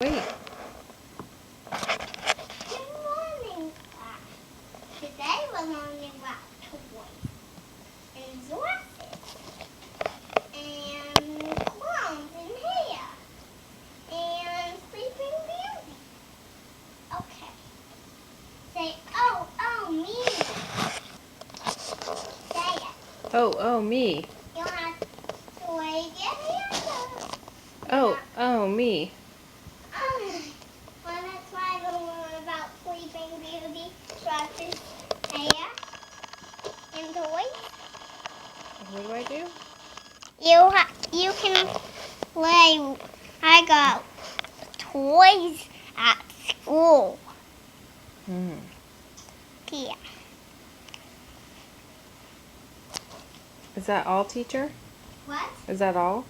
Wait. Good morning, class. Today we're learning about toys and dresses and clowns and hair and Sleeping Beauty. Okay. Say, oh, me. Say it. Oh, me. You have toys and hair. Oh, me. Well, that's why we're learning about Sleeping Beauty, dresses, hair, and toys. What do I do? You can play. I got toys at school. Yeah. Is that all, teacher? What? Is that all?